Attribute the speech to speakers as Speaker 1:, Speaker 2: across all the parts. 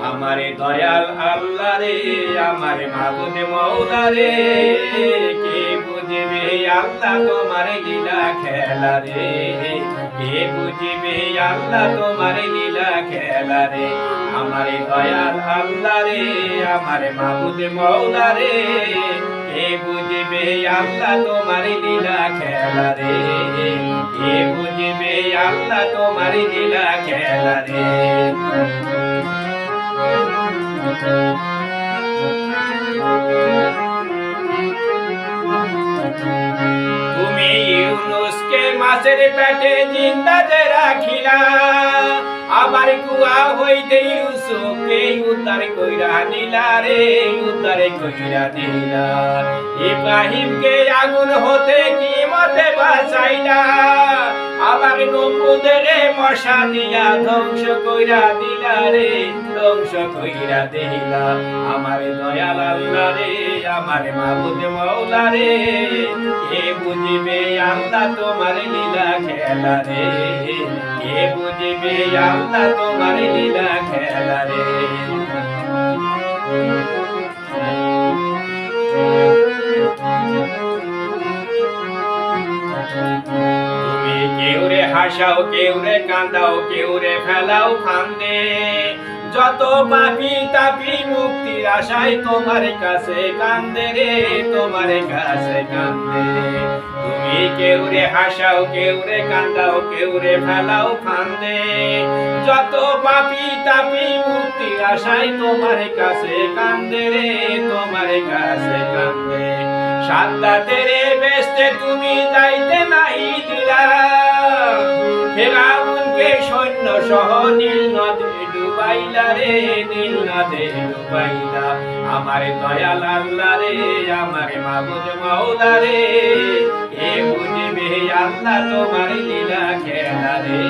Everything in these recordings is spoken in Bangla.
Speaker 1: আমারে দয়াল আল্লাহ রে, আমারে মাবুদ মওলা রে, কে বুঝবে আল্লাহ তোমার লীলা খেলা রে, কে বুঝবে আল্লাহ তোমার লীলা খেলা রে। আমারে দয়াল আল্লাহ রে, আমারে মাবুদ মওলা রে, কে বুঝবে আল্লাহ তোমার লীলা খেলা রে, কে বুঝবে আল্লাহ তোমার লীলা খেলা রে। তুমি ইউনুসকে মাছের পেটে জিন্দা যে রাখিলা, আবার কুয়া হইতে ইউসুফকে উদ্ধার কইরা নিলা রে, উদ্ধার কইরা দিলা। ইব্রাহিমকে আগুন হতে কি মতে বাঁচাইলা, আবার নমরুদের মশা দিয়া ধ্বংস কইরা দিলা রে, ধ্বংস কইরা দিলা। আমার দয়াল আল্লাহ রে, আমার মাবুদ মওলা রে, কে বুঝবে আল্লাহ তোমার লীলা খেলা রে, কে বুঝবে আল্লাহ তোমার লীলা খেলা রে। তুমি কেউ রে হাসাও, কেউ রে কান্দাও, কেউ রে ফেলাও ফান্দে, যত পাপি তাপি মুক্তির আশায় তোমার কাছে কান্দে রে, তোমার কাছে কান্দে। তুমি কেউ রে হাসাও, কেউ রে কান্দাও, কেউ রে ফেলাও ফান্দে, যত পাপি তাপি মুক্তির আশায় তোমার কাছে কান্দে রে, তোমার কাছে কান্দে। সাদ্দাতের বেস্তে তুমি যাইতে নাই দিলা, ফেরাউনকে সৈন্য সহ নীল নদে ডুবাইলা রে, নীল নদে ডুবাইলা। আমার দয়াল আল্লাহ রে, আমার মাবুদ মওলা রে, কে বুঝবে আল্লাহ তোমার লীলা খেলা রে,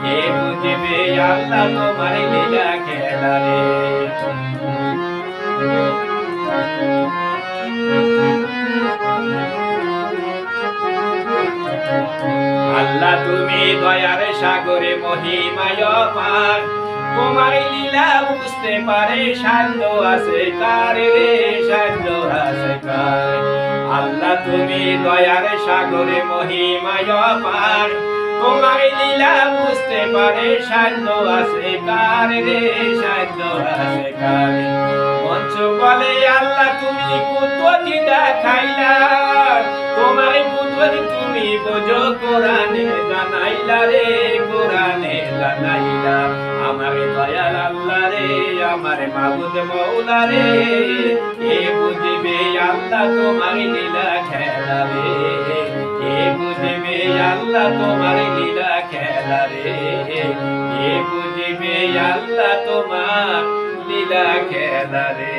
Speaker 1: কে বুঝবে আল্লাহ তোমার লীলা খেলা রে। আল্লাহ তুমি দয়ার সাগরে মহিমায় পার, তোমার লীলা বুঝতে পারে সাধ্য আছে কার রে, সাধ্য আছে কার। আল্লাহ তুমি দয়ার সাগরে মহিমায় পার, তোমার লীলা বুঝতে পারে সাধ্য আছে কার রে, সাধ্য আছে কার। মঞ্চ বলে আল্লাহ তুমি কুদরতি দেখাইলা, তোমার কুদরত তুমি বোঝো কোরআনে জানাইলা রে, কোরআনে জানাইলা। আমার দয়াল আল্লাহ রে, আমার মাবুদ মওলা রে, কে বুঝবে আল্লাহ তোমার লীলা খেলা রে, কে বুঝবে আল্লাহ তোমার লীলা খেলা রে, কে বুঝবে আল্লাহ তোমার লীলা খেলা রে।